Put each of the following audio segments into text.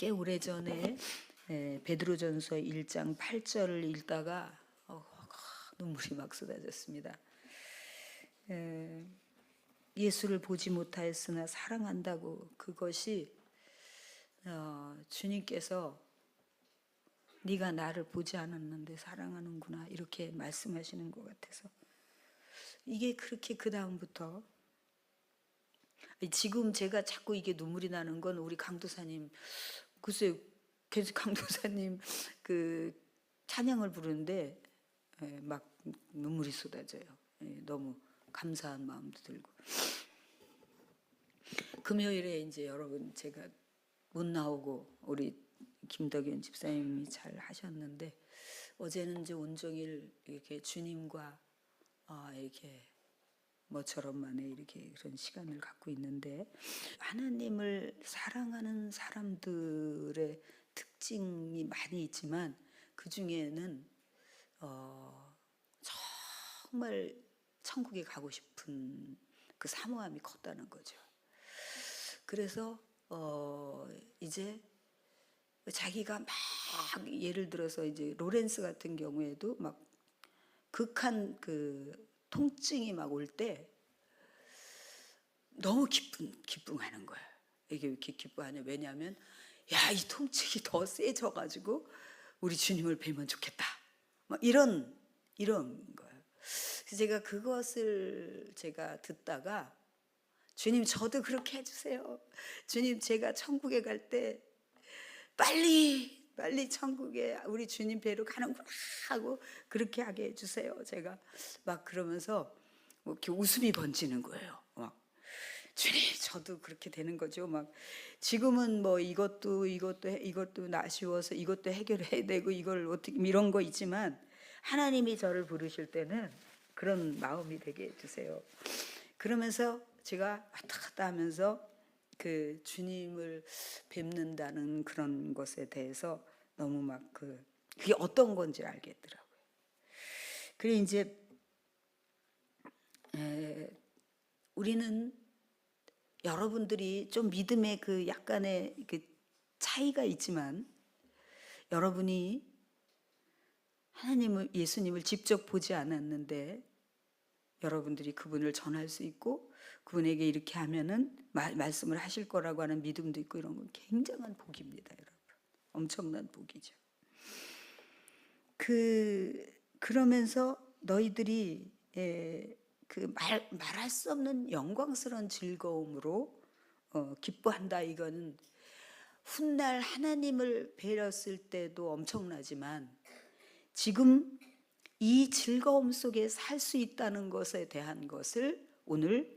꽤 오래전에 베드로전서 1장 8절을 읽다가 눈물이 막 쏟아졌습니다. 예수를 보지 못하였으나 사랑한다고, 그것이 주님께서 네가 나를 보지 않았는데 사랑하는구나 이렇게 말씀하시는 것 같아서, 이게 그렇게 그 다음부터 지금 제가 자꾸 이게 눈물이 나는 건 우리 강도사님, 글쎄 계속 강도사님 그 찬양을 부르는데 막 눈물이 쏟아져요. 너무 감사한 마음도 들고. 금요일에 이제 여러분 제가 못 나오고 우리 김덕현 집사님이 잘 하셨는데, 어제는 이제 온종일 이렇게 주님과 이렇게 뭐처럼만에 이렇게 그런 시간을 갖고 있는데, 하나님을 사랑하는 사람들의 특징이 많이 있지만 그 중에는 정말 천국에 가고 싶은 그 사모함이 컸다는 거죠. 그래서 이제 자기가 막 예를 들어서 이제 로렌스 같은 경우에도 막 극한 그 통증이 막 올 때 너무 기쁨하는 거예요. 이게 왜 이렇게 기뻐하냐? 왜냐하면 야, 이 통증이 더 세져가지고 우리 주님을 뵈면 좋겠다. 막 이런 거예요. 그래서 제가 그것을 제가 듣다가, 주님 저도 그렇게 해주세요. 주님 제가 천국에 갈 때 빨리 천국에 우리 주님 뵈러 가는구나 하고 그렇게 하게 해주세요. 제가 막 그러면서 뭐 이렇게 웃음이 번지는 거예요. 막 주님 저도 그렇게 되는 거죠. 막 지금은 뭐 이것도 아쉬워서 이것도 해결해야 되고 이걸 어떻게 이런 거 있지만, 하나님이 저를 부르실 때는 그런 마음이 되게 해주세요. 그러면서 제가 왔다 갔다 하면서 그 주님을 뵙는다는 그런 것에 대해서 너무 막 그게 어떤 건지 알겠더라고요. 그래 이제 우리는, 여러분들이 좀 믿음의 그 약간의 그 차이가 있지만, 여러분이 하나님을, 예수님을 직접 보지 않았는데 여러분들이 그분을 전할 수 있고 그분에게 이렇게 하면은 말씀을 하실 거라고 하는 믿음도 있고, 이런 건 굉장한 복입니다, 여러분. 엄청난 복이죠. 그러면서 너희들이 말할 수 없는 영광스러운 즐거움으로 기뻐한다. 이거는 훗날 하나님을 뵈었을 때도 엄청나지만 지금 이 즐거움 속에 살 수 있다는 것에 대한 것을 오늘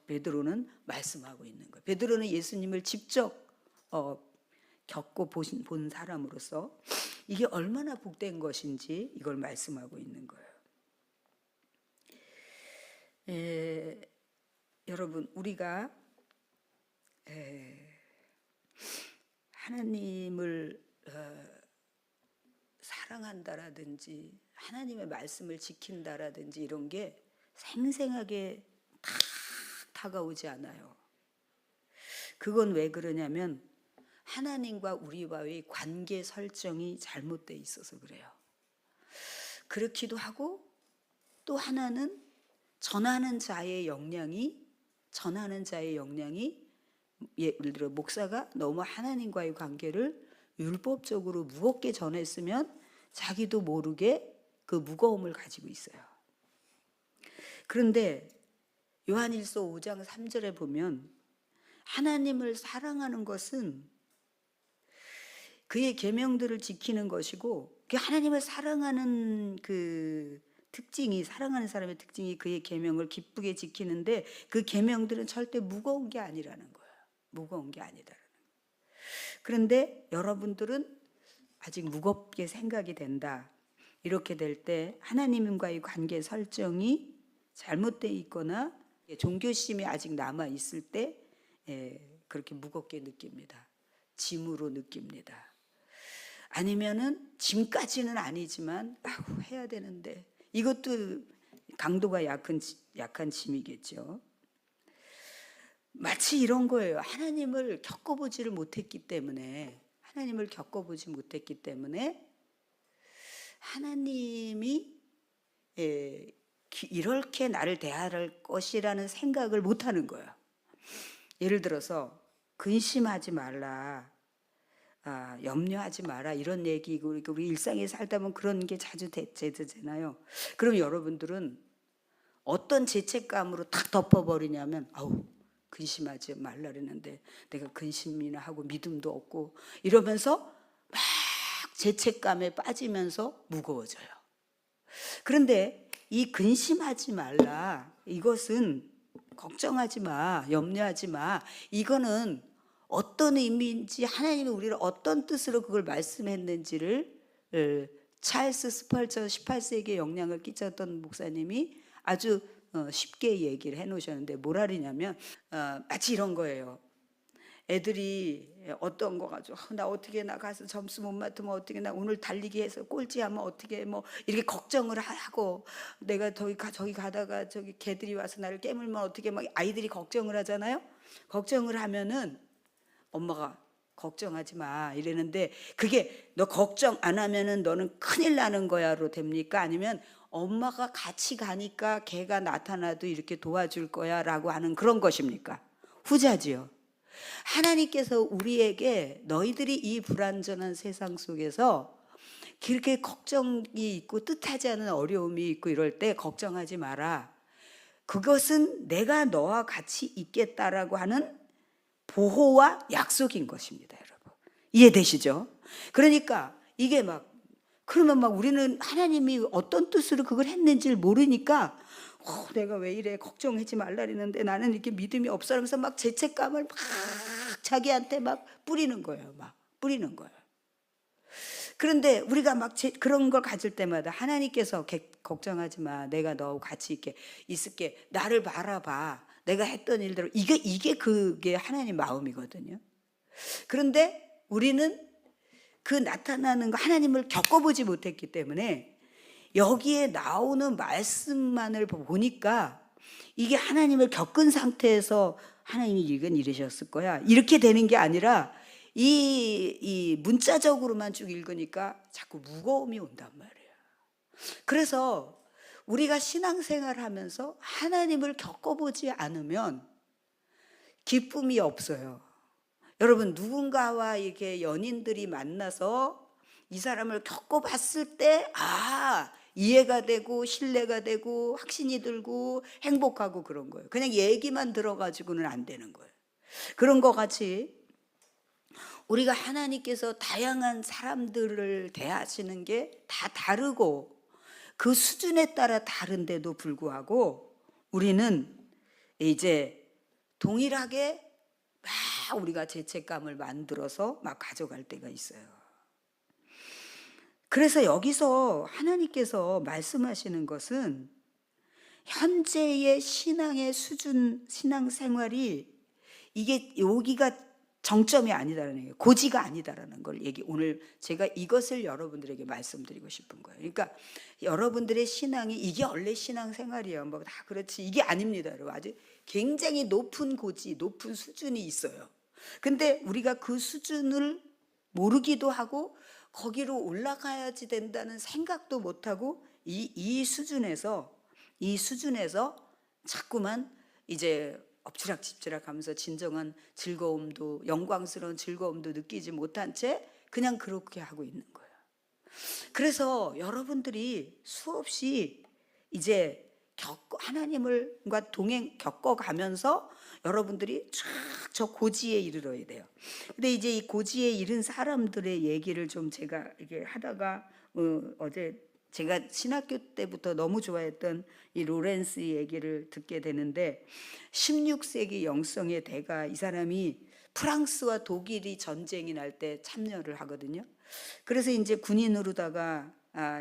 베드로는 말씀하고 있는 거예요. 베드로는 예수님을 직접 겪고 본 사람으로서 이게 얼마나 복된 것인지 이걸 말씀하고 있는 거예요. 여러분, 우리가 하나님을 사랑한다라든지 하나님의 말씀을 지킨다라든지 이런 게 생생하게 다 다가오지 않아요. 그건 왜 그러냐면 하나님과 우리와의 관계 설정이 잘못되어 있어서 그래요. 그렇기도 하고, 또 하나는 전하는 자의 역량이 예를 들어 목사가 너무 하나님과의 관계를 율법적으로 무겁게 전했으면 자기도 모르게 그 무거움을 가지고 있어요. 그런데 요한일서 5장 3절에 보면 하나님을 사랑하는 것은 그의 계명들을 지키는 것이고, 그 하나님을 사랑하는 그 특징이, 사랑하는 사람의 특징이 그의 계명을 기쁘게 지키는데, 그 계명들은 절대 무거운 게 아니라는 거예요. 무거운 게 아니다라는 거예요. 그런데 여러분들은 아직 무겁게 생각이 된다. 이렇게 될 때 하나님과의 관계 설정이 잘못되어 있거나 종교심이 아직 남아 있을 때 그렇게 무겁게 느낍니다. 짐으로 느낍니다. 아니면은 짐까지는 아니지만 해야 되는데, 이것도 강도가 약한 짐이겠죠. 마치 이런 거예요. 하나님을 겪어보지를 못했기 때문에 하나님을 겪어보지 못했기 때문에 하나님이 이렇게 나를 대할 것이라는 생각을 못하는 거예요. 예를 들어서 근심하지 말라, 염려하지 마라, 이런 얘기 우리 일상에 살다 보면 그런 게 자주 되잖아요. 그럼 여러분들은 어떤 죄책감으로 탁 덮어버리냐면, 아우 근심하지 말라 그랬는데 내가 근심이나 하고 믿음도 없고 이러면서 막 죄책감에 빠지면서 무거워져요. 그런데 이 근심하지 말라, 이것은 걱정하지 마, 염려하지 마, 이거는 어떤 의미인지, 하나님이 우리를 어떤 뜻으로 그걸 말씀했는지를 찰스 스펄전 18세기에 영향을 끼쳤던 목사님이 아주 쉽게 얘기를 해놓으셨는데, 뭐라 그러냐면 마치 이런 거예요. 애들이 어떤 거 가지고 나 어떻게 나가서 점수 못 맡으면 어떻게, 나 오늘 달리기 해서 꼴찌하면 어떻게, 뭐 이렇게 걱정을 하고, 내가 저기 가다가 저기 개들이 와서 나를 깨물면 어떻게, 막 아이들이 걱정을 하잖아요. 걱정을 하면은 엄마가 걱정하지 마 이러는데, 그게 너 걱정 안 하면은 너는 큰일 나는 거야로 됩니까? 아니면 엄마가 같이 가니까 개가 나타나도 이렇게 도와줄 거야 라고 하는 그런 것입니까? 후자지요. 하나님께서 우리에게 너희들이 이 불완전한 세상 속에서 그렇게 걱정이 있고 뜻하지 않은 어려움이 있고 이럴 때 걱정하지 마라, 그것은 내가 너와 같이 있겠다라고 하는 보호와 약속인 것입니다. 여러분 이해되시죠? 그러니까 이게 그러면 우리는 하나님이 어떤 뜻으로 그걸 했는지를 모르니까 내가 왜 이래, 걱정하지 말라 그랬는데 나는 이렇게 믿음이 없어 하면서 막 죄책감을 막 자기한테 막 뿌리는 거예요. 뿌리는 거예요. 그런데 우리가 그런 걸 가질 때마다 하나님께서 걱정하지 마, 내가 너하고 같이 있을게, 나를 바라봐, 내가 했던 일대로, 그게 하나님 마음이거든요. 그런데 우리는 그 나타나는 거 하나님을 겪어보지 못했기 때문에 여기에 나오는 말씀만을 보니까 이게 하나님을 겪은 상태에서 하나님이 이건 이러셨을 거야 이렇게 되는 게 아니라, 이 문자적으로만 쭉 읽으니까 자꾸 무거움이 온단 말이에요. 그래서 우리가 신앙생활을 하면서 하나님을 겪어보지 않으면 기쁨이 없어요. 여러분 누군가와 이렇게 연인들이 만나서 이 사람을 겪어봤을 때 이해가 되고 신뢰가 되고 확신이 들고 행복하고 그런 거예요. 그냥 얘기만 들어가지고는 안 되는 거예요. 그런 것 같이 우리가 하나님께서 다양한 사람들을 대하시는 게 다 다르고 그 수준에 따라 다른데도 불구하고 우리는 이제 동일하게 우리가 죄책감을 만들어서 가져갈 때가 있어요. 그래서 여기서 하나님께서 말씀하시는 것은 현재의 신앙의 수준, 신앙생활이 이게 여기가 정점이 아니다라는 얘기예요. 고지가 아니다라는 걸 오늘 제가 이것을 여러분들에게 말씀드리고 싶은 거예요. 그러니까 여러분들의 신앙이 이게 원래 신앙생활이에요, 다 그렇지, 이게 아닙니다. 여러분 아주 굉장히 높은 고지, 높은 수준이 있어요. 근데 우리가 그 수준을 모르기도 하고 거기로 올라가야지 된다는 생각도 못하고 이 수준에서 자꾸만 이제 엎치락뒤치락 하면서 진정한 즐거움도, 영광스러운 즐거움도 느끼지 못한 채 그냥 그렇게 하고 있는 거예요. 그래서 여러분들이 수없이 이제 하나님과 겪어가면서 여러분들이 쫙 저 고지에 이르러야 돼요. 근데 이제 이 고지에 이른 사람들의 얘기를 좀 제가 이게 하다가 어제 제가 신학교 때부터 너무 좋아했던 이 로렌스 얘기를 듣게 되는데, 16세기 영성의 대가, 이 사람이 프랑스와 독일이 전쟁이 날 때 참여를 하거든요. 그래서 이제 군인으로다가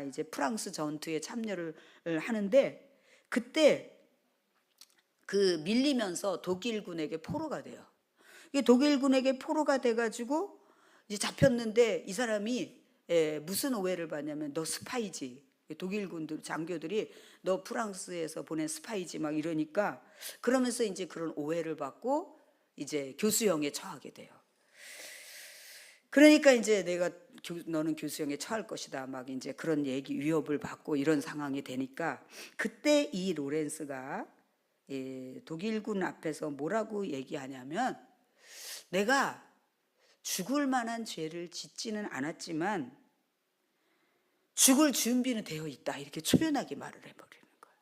이제 프랑스 전투에 참여를 하는데, 그때 그 밀리면서 독일군에게 포로가 돼요. 이게 독일군에게 포로가 돼가지고 이제 잡혔는데, 이 사람이 무슨 오해를 받냐면 너 스파이지, 독일군들 장교들이 너 프랑스에서 보낸 스파이지 막 이러니까, 그러면서 이제 그런 오해를 받고 이제 교수형에 처하게 돼요. 그러니까 이제 내가 너는 교수형에 처할 것이다. 막 이제 그런 얘기 위협을 받고 이런 상황이 되니까 그때 이 로렌스가 독일군 앞에서 뭐라고 얘기하냐면 내가 죽을 만한 죄를 짓지는 않았지만 죽을 준비는 되어 있다. 이렇게 초연하게 말을 해버리는 거예요.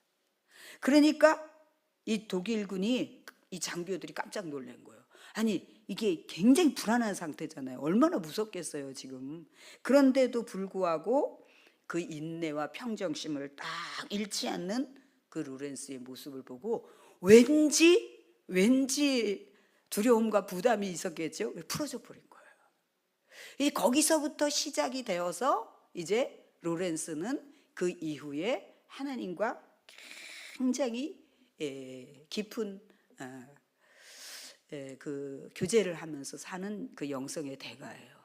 그러니까 이 독일군이 이 장교들이 깜짝 놀란 거예요. 아니 이게 굉장히 불안한 상태잖아요. 얼마나 무섭겠어요 지금. 그런데도 불구하고 그 인내와 평정심을 딱 잃지 않는 그 로렌스의 모습을 보고 왠지 두려움과 부담이 있었겠죠. 풀어져 버린 거예요. 이 거기서부터 시작이 되어서 이제 로렌스는 그 이후에 하나님과 굉장히 깊은 그 교제를 하면서 사는 그 영성의 대가예요.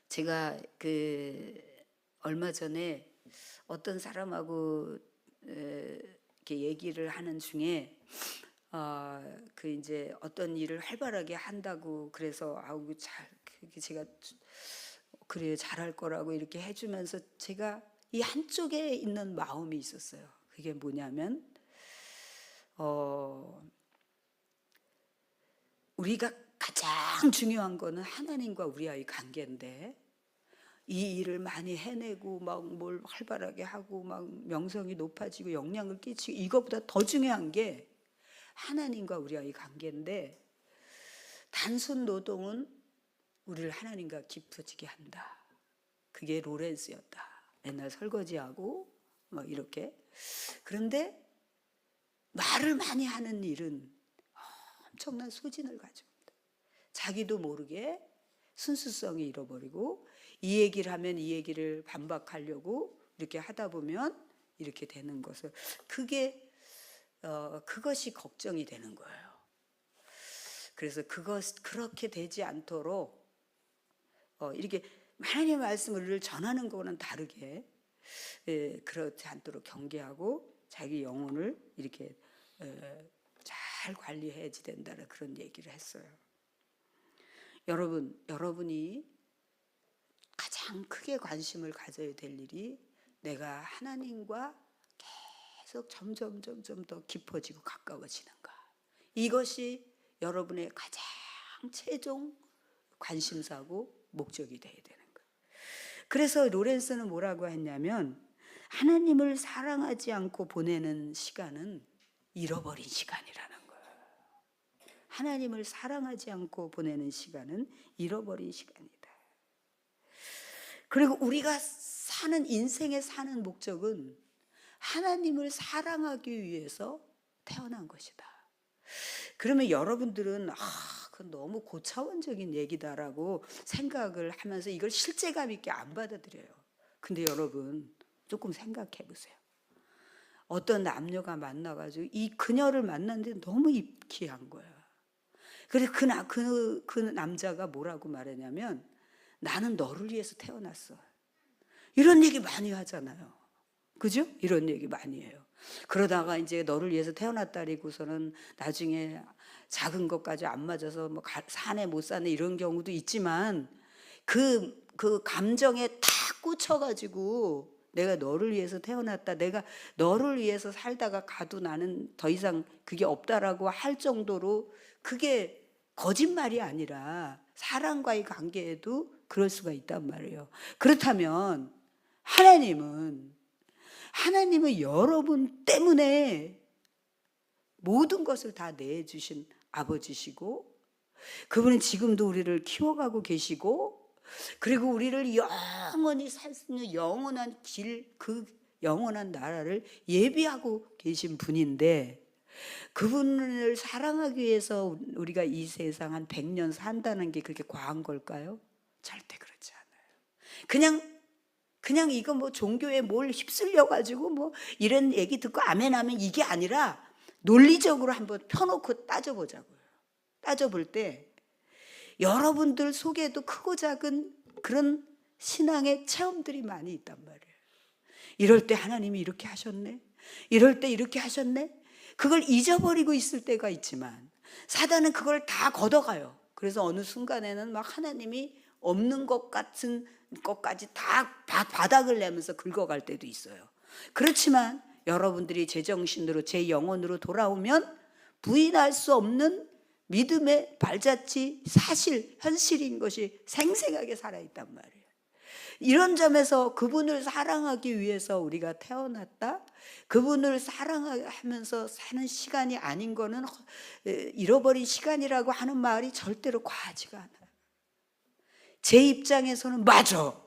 제가 그 얼마 전에 어떤 사람하고 이렇게 얘기를 하는 중에 그 이제 어떤 일을 활발하게 한다고 그래서 아우 잘 제가 그래 잘할 거라고 이렇게 해주면서 제가 이 한쪽에 있는 마음이 있었어요. 그게 뭐냐면 우리가 가장 중요한 거는 하나님과 우리와의 관계인데 이 일을 많이 해내고 막 뭘 활발하게 하고 막 명성이 높아지고 영향을 끼치고 이것보다 더 중요한 게 하나님과 우리와의 관계인데 단순 노동은 우리를 하나님과 깊어지게 한다. 그게 로렌스였다. 맨날 설거지하고 막 이렇게. 그런데 말을 많이 하는 일은 엄청난 소진을 가져옵니다. 자기도 모르게 순수성이 잃어버리고 이 얘기를 하면 이 얘기를 반박하려고 이렇게 하다 보면 이렇게 되는 것을 그것이 걱정이 되는 거예요. 그래서 그렇게 되지 않도록 이렇게 하나님의 말씀을 전하는 거는 다르게 그렇지 않도록 경계하고 자기 영혼을 이렇게 잘 관리해야 된다는 그런 얘기를 했어요. 여러분이 가장 크게 관심을 가져야 될 일이 내가 하나님과 계속 점점 더 깊어지고 가까워지는가. 이것이 여러분의 가장 최종 관심사고 목적이 돼야 되는 거예요. 그래서 로렌스는 뭐라고 했냐면 하나님을 사랑하지 않고 보내는 시간은 잃어버린 시간이라는 거예요. 하나님을 사랑하지 않고 보내는 시간은 잃어버린 시간이다. 그리고 우리가 인생에 사는 목적은 하나님을 사랑하기 위해서 태어난 것이다. 그러면 여러분들은 그건 너무 고차원적인 얘기다라고 생각을 하면서 이걸 실제감 있게 안 받아들여요. 근데 여러분 조금 생각해 보세요. 어떤 남녀가 만나가지고 이 그녀를 만났는데 너무 입기한 거야. 그래서 그 남자가 뭐라고 말했냐면 나는 너를 위해서 태어났어. 이런 얘기 많이 하잖아요. 그죠? 이런 얘기 많이 해요. 그러다가 이제 너를 위해서 태어났다리고서는 나중에 작은 것까지 안 맞아서 뭐 사네 못 사네 이런 경우도 있지만 그 감정에 탁 꽂혀가지고 내가 너를 위해서 태어났다. 내가 너를 위해서 살다가 가도 나는 더 이상 그게 없다라고 할 정도로 그게 거짓말이 아니라 사랑과의 관계에도 그럴 수가 있단 말이에요. 그렇다면 하나님은 여러분 때문에 모든 것을 다 내주신 아버지시고 그분은 지금도 우리를 키워가고 계시고 그리고 우리를 영원히 살 수 있는 영원한 길, 그 영원한 나라를 예비하고 계신 분인데 그분을 사랑하기 위해서 우리가 이 세상 한 100년 산다는 게 그렇게 과한 걸까요? 절대 그렇지 않아요. 그냥 이거 뭐 종교에 뭘 휩쓸려 가지고 뭐 이런 얘기 듣고 아멘 하면 이게 아니라 논리적으로 한번 펴놓고 따져보자고요. 따져볼 때 여러분들 속에도 크고 작은 그런 신앙의 체험들이 많이 있단 말이에요. 이럴 때 하나님이 이렇게 하셨네. 이럴 때 이렇게 하셨네. 그걸 잊어버리고 있을 때가 있지만 사단은 그걸 다 걷어가요. 그래서 어느 순간에는 막 하나님이 없는 것 같은 것까지 다 바닥을 내면서 긁어갈 때도 있어요. 그렇지만 여러분들이 제정신으로 제 영혼으로 돌아오면 부인할 수 없는 믿음의 발자취, 사실, 현실인 것이 생생하게 살아있단 말이에요. 이런 점에서 그분을 사랑하기 위해서 우리가 태어났다, 그분을 사랑하면서 사는 시간이 아닌 거는 잃어버린 시간이라고 하는 말이 절대로 과하지가 않아요. 제 입장에서는 맞아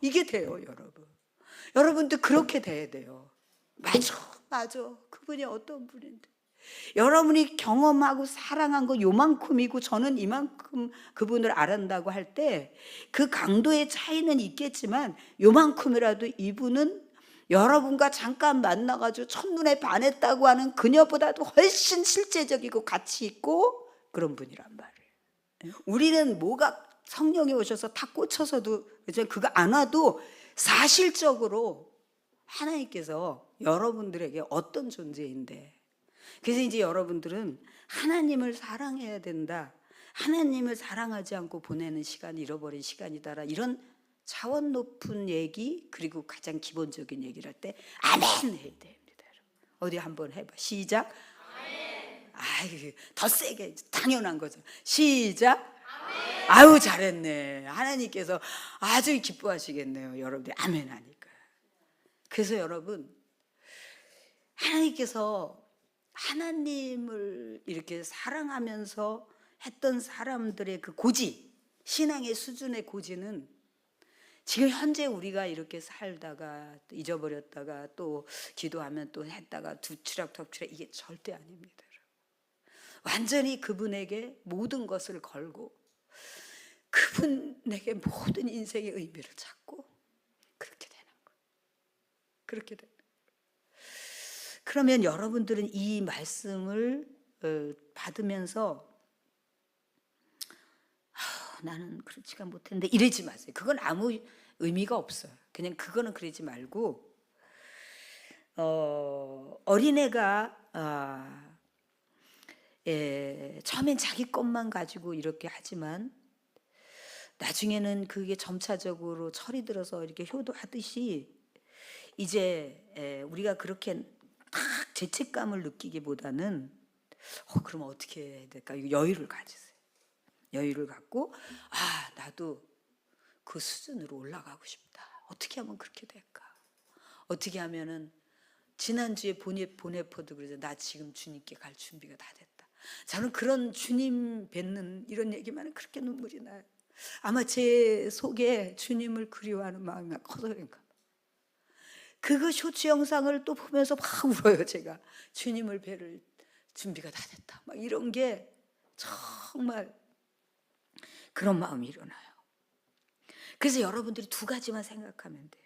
이게 돼요. 여러분도 그렇게 돼야 돼요. 맞아 그분이 어떤 분인데, 여러분이 경험하고 사랑한 거 요만큼이고 저는 이만큼 그분을 알았다고 할 때 그 강도의 차이는 있겠지만 요만큼이라도 이분은 여러분과 잠깐 만나가지고 첫눈에 반했다고 하는 그녀보다도 훨씬 실제적이고 가치 있고 그런 분이란 말이에요. 우리는 뭐가 성령이 오셔서 다 꽂혀서도 그거 안 와도 사실적으로 하나님께서 여러분들에게 어떤 존재인데, 그래서 이제 여러분들은 하나님을 사랑해야 된다, 하나님을 사랑하지 않고 보내는 시간이 잃어버린 시간이다, 이런 차원 높은 얘기, 그리고 가장 기본적인 얘기를 할 때 아멘 해야 됩니다. 어디 한번 해봐. 시작. 아유, 더 세게, 당연한 거죠. 시작. 아유, 잘했네. 하나님께서 아주 기뻐하시겠네요. 여러분들이 아멘 하니까. 그래서 여러분, 하나님께서 하나님을 이렇게 사랑하면서 했던 사람들의 그 고지, 신앙의 수준의 고지는 지금 현재 우리가 이렇게 살다가 또 잊어버렸다가 또 기도하면 또 했다가 두치락터치락, 이게 절대 아닙니다. 완전히 그분에게 모든 것을 걸고 그분에게 모든 인생의 의미를 찾고 그렇게 되는 거예요. 그렇게 되는 거예요. 그러면 여러분들은 이 말씀을 받으면서 나는 그렇지가 못했는데 이러지 마세요. 그건 아무 의미가 없어요. 그냥 그거는 그러지 말고, 어린애가 처음엔 자기 것만 가지고 이렇게 하지만 나중에는 그게 점차적으로 철이 들어서 이렇게 효도하듯이 이제 우리가 그렇게 딱 죄책감을 느끼기보다는 그럼 어떻게 해야 될까? 여유를 가지세요. 여유를 갖고 나도 그 수준으로 올라가고 싶다. 어떻게 하면 그렇게 될까? 어떻게 하면은 지난주에 보네포도 그러죠. 나 지금 주님께 갈 준비가 다 됐다. 저는 그런 주님 뵙는 이런 얘기만 그렇게 눈물이 나요. 아마 제 속에 주님을 그리워하는 마음이 커서 그런가. 그거 쇼츠 영상을 또 보면서 막 울어요. 제가 주님을 뵐 준비가 다 됐다, 막 이런 게 정말 그런 마음이 일어나요. 그래서 여러분들이 두 가지만 생각하면 돼.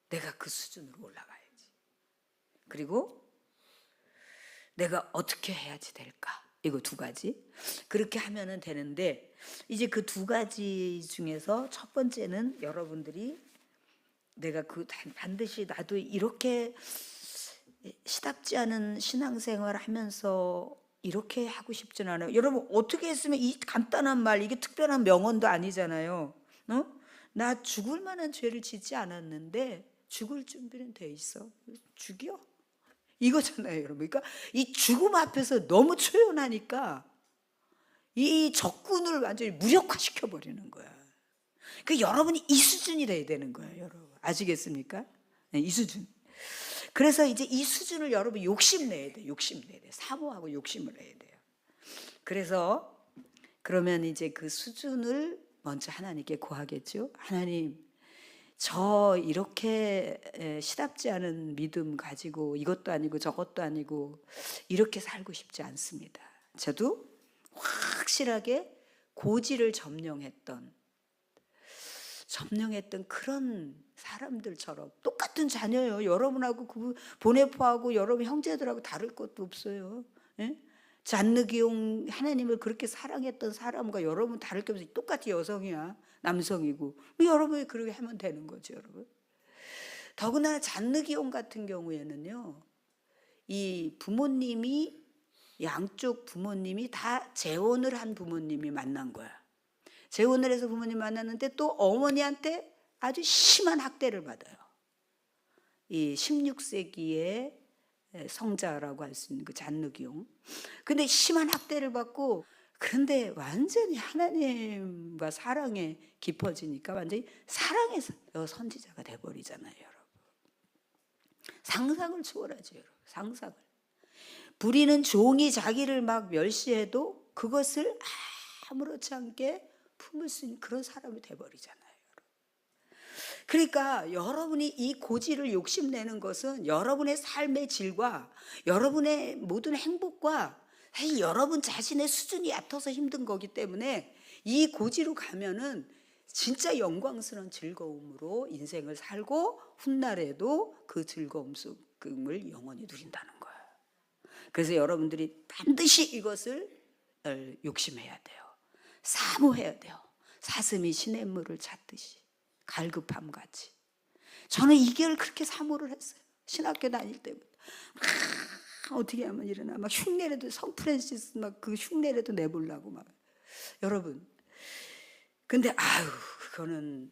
내가 그 수준으로 올라가야지. 그리고 내가 어떻게 해야지 될까? 이거 두 가지. 그렇게 하면은 되는데, 이제 그 두 가지 중에서 첫 번째는 여러분들이 내가 반드시 나도 이렇게 시답지 않은 신앙생활 하면서 이렇게 하고 싶진 않아요. 여러분, 어떻게 했으면 이 간단한 말, 이게 특별한 명언도 아니잖아요. 나 죽을 만한 죄를 짓지 않았는데 죽을 준비는 돼 있어. 죽여? 이거잖아요, 여러분. 그러니까 이 죽음 앞에서 너무 초연하니까 이 적군을 완전히 무력화시켜 버리는 거야. 그 여러분이 이 수준이 돼야 되는 거예요, 여러분. 아시겠습니까? 네, 이 수준. 그래서 이제 이 수준을 여러분 욕심내야 돼. 사모하고 욕심을 내야 돼요. 그래서 그러면 이제 그 수준을 먼저 하나님께 구하겠죠. 하나님, 저 이렇게 시답지 않은 믿음 가지고 이것도 아니고 저것도 아니고 이렇게 살고 싶지 않습니다. 저도 확실하게 고지를 점령했던 그런 사람들처럼, 똑같은 자녀예요. 여러분하고 그 보네포하고 여러분 형제들하고 다를 것도 없어요. 예? 잔느기용 하나님을 그렇게 사랑했던 사람과 여러분 다를 게 없어요. 똑같이 여성이야, 남성이고. 여러분이 그렇게 하면 되는 거죠, 여러분. 더구나 잔느기용 같은 경우에는요, 이 부모님이 양쪽 부모님이 다 재혼을 한 부모님이 만난 거야. 재혼을 해서 부모님 만났는데 또 어머니한테 아주 심한 학대를 받아요. 이 16세기의 성자라고 할 수 있는 그 잔느기용. 근데 심한 학대를 받고, 그런데 완전히 하나님과 사랑에 깊어지니까 완전히 사랑의 선지자가 돼버리잖아요, 여러분. 상상을 초월하죠, 여러분. 상상을. 부리는 종이 자기를 막 멸시해도 그것을 아무렇지 않게 품을 수 있는 그런 사람이 돼버리잖아요. 그러니까 여러분이 이 고지를 욕심내는 것은 여러분의 삶의 질과 여러분의 모든 행복과 사실 여러분 자신의 수준이 얕아서 힘든 거기 때문에 이 고지로 가면은 진짜 영광스러운 즐거움으로 인생을 살고 훗날에도 그 즐거움을 영원히 누린다는 거예요. 그래서 여러분들이 반드시 이것을 욕심해야 돼요. 사모해야 돼요. 사슴이 시냇물을 찾듯이 갈급함 같이. 저는 이 길을 그렇게 사모를 했어요. 신학교 다닐 때부터. 어떻게 하면 일어나. 막 흉내라도, 성 프란시스 막 그 흉내라도 내보려고 막. 여러분. 근데 그거는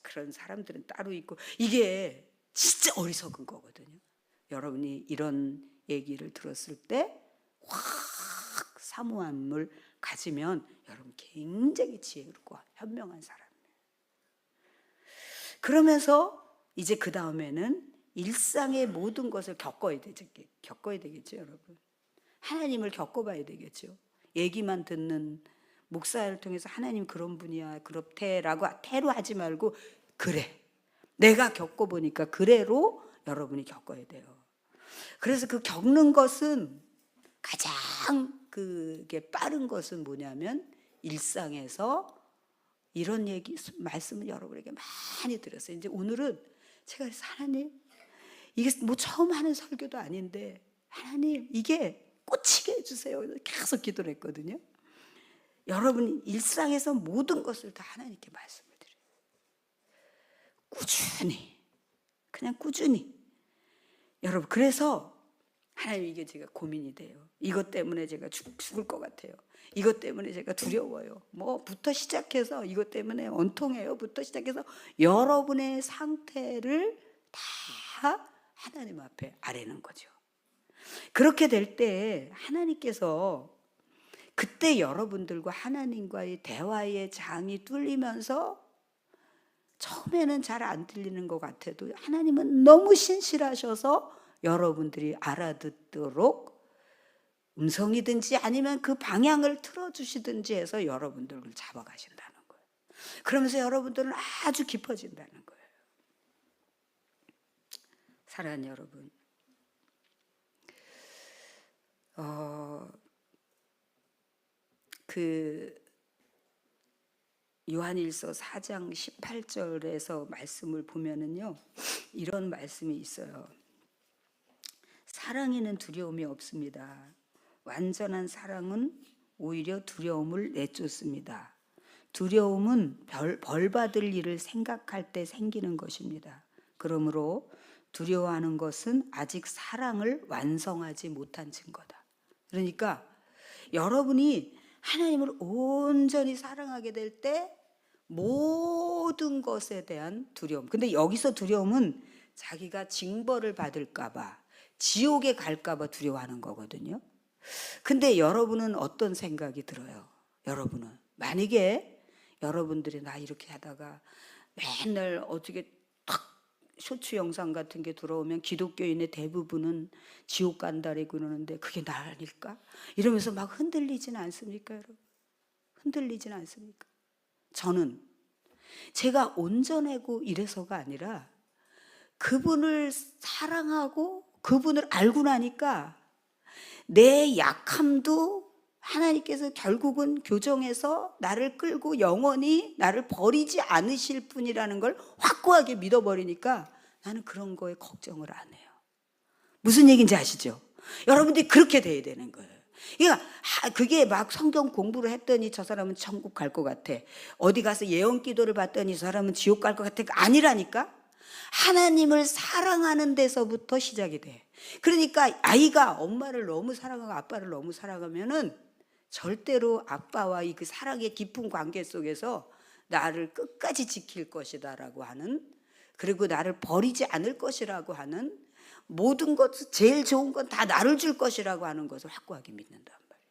그런 사람들은 따로 있고, 이게 진짜 어리석은 거거든요. 여러분이 이런 얘기를 들었을 때 확 사모함을 가지면 여러분 굉장히 지혜롭고 현명한 사람이에요. 그러면서 이제 그 다음에는 일상의 모든 것을 겪어야 되겠죠, 여러분. 하나님을 겪어봐야 되겠죠. 얘기만 듣는 목사를 통해서 하나님 그런 분이야, 그렇대라고 태로 하지 말고, 그래, 내가 겪어보니까 그래로 여러분이 겪어야 돼요. 그래서 그 겪는 것은 가장 그게 빠른 것은 뭐냐면 일상에서 이런 말씀을 여러분에게 많이 드렸어요. 이제 오늘은 제가 하나님, 이게 뭐 처음 하는 설교도 아닌데 하나님 이게 꽂히게 해주세요. 계속 기도를 했거든요. 여러분이 일상에서 모든 것을 다 하나님께 말씀을 드려요. 꾸준히, 그냥 꾸준히. 여러분, 그래서 하나님 이게 제가 고민이 돼요. 이것 때문에 제가 죽을 것 같아요. 이것 때문에 제가 두려워요. 뭐부터 시작해서 이것 때문에 원통해요부터 시작해서 여러분의 상태를 다 하나님 앞에 아뢰는 거죠. 그렇게 될 때 하나님께서 그때 여러분들과 하나님과의 대화의 장이 뚫리면서 처음에는 잘 안 들리는 것 같아도 하나님은 너무 신실하셔서 여러분들이 알아듣도록 음성이든지 아니면 그 방향을 틀어주시든지 해서 여러분들을 잡아가신다는 거예요. 그러면서 여러분들은 아주 깊어진다는 거예요. 사랑하는 여러분, 요한일서 4장 18절에서 말씀을 보면은요, 이런 말씀이 있어요. 사랑에는 두려움이 없습니다. 완전한 사랑은 오히려 두려움을 내쫓습니다. 두려움은 벌 받을 일을 생각할 때 생기는 것입니다. 그러므로 두려워하는 것은 아직 사랑을 완성하지 못한 증거다. 그러니까 여러분이 하나님을 온전히 사랑하게 될 때 모든 것에 대한 두려움. 근데 여기서 두려움은 자기가 징벌을 받을까 봐, 지옥에 갈까 봐 두려워하는 거거든요. 근데 여러분은 어떤 생각이 들어요? 여러분은 만약에 여러분들이 나 이렇게 하다가 맨날 어떻게 탁 쇼츠 영상 같은 게 들어오면 기독교인의 대부분은 지옥 간다고 그러는데 그게 나 아닐까? 이러면서 막 흔들리진 않습니까, 여러분? 흔들리진 않습니까? 저는 제가 온전하고 이래서가 아니라 그분을 사랑하고 그분을 알고 나니까 내 약함도 하나님께서 결국은 교정해서 나를 끌고 영원히 나를 버리지 않으실 분이라는 걸 확고하게 믿어버리니까 나는 그런 거에 걱정을 안 해요. 무슨 얘기인지 아시죠? 여러분들이 그렇게 돼야 되는 거예요. 그러니까 그게 막 성경 공부를 했더니 저 사람은 천국 갈 것 같아, 어디 가서 예언 기도를 받더니 저 사람은 지옥 갈 것 같아, 아니라니까. 하나님을 사랑하는 데서부터 시작이 돼. 그러니까 아이가 엄마를 너무 사랑하고 아빠를 너무 사랑하면은 절대로 아빠와 이 그 사랑의 깊은 관계 속에서 나를 끝까지 지킬 것이다라고 하는, 그리고 나를 버리지 않을 것이라고 하는, 모든 것, 제일 좋은 건 다 나를 줄 것이라고 하는 것을 확고하게 믿는단 말이에요.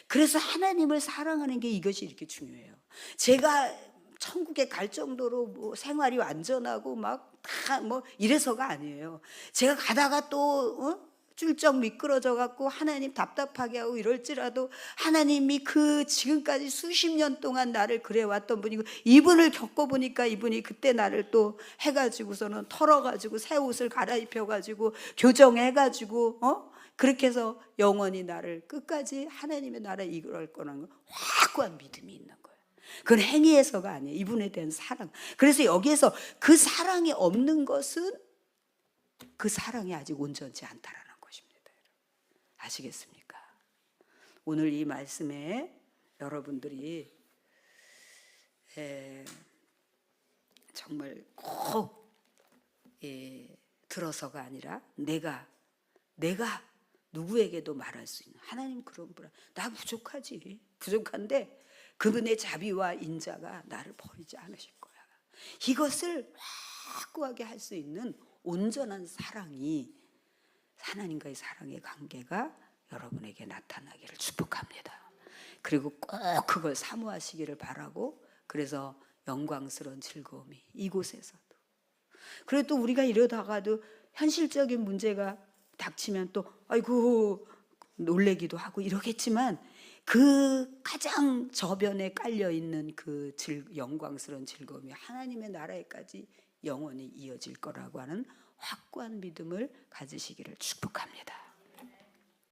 그래서 하나님을 사랑하는 게 이것이 이렇게 중요해요. 제가 천국에 갈 정도로 뭐 생활이 완전하고 막 다 뭐 이래서가 아니에요. 제가 가다가 또 쫄쩍 미끄러져 갖고 하나님 답답하게 하고 이럴지라도 하나님이 그 지금까지 수십 년 동안 나를 그래왔던 분이고, 이분을 겪어보니까 이분이 그때 나를 또 해가지고서는 털어가지고 새 옷을 갈아입혀가지고 교정해가지고 그렇게 해서 영원히 나를 끝까지 하나님의 나라에 이끌 거라는 확고한 믿음이 있는 거예요. 그건 행위에서가 아니에요. 이분에 대한 사랑. 그래서 여기에서 그 사랑이 없는 것은 그 사랑이 아직 온전치 않다라는 것입니다. 아시겠습니까? 오늘 이 말씀에 여러분들이 정말 꼭 들어서가 아니라 내가 누구에게도 말할 수 있는, 하나님 그런 분, 나 부족하지, 부족한데 그분의 자비와 인자가 나를 버리지 않으실 거야. 이것을 확고하게 할 수 있는 온전한 사랑이, 하나님과의 사랑의 관계가 여러분에게 나타나기를 축복합니다. 그리고 꼭 그걸 사모하시기를 바라고, 그래서 영광스러운 즐거움이 이곳에서도, 그리고 또 우리가 이러다가도 현실적인 문제가 닥치면 또 아이고 놀래기도 하고 이러겠지만, 그 가장 저변에 깔려 있는 그 영광스러운 즐거움이 하나님의 나라에까지 영원히 이어질 거라고 하는 확고한 믿음을 가지시기를 축복합니다.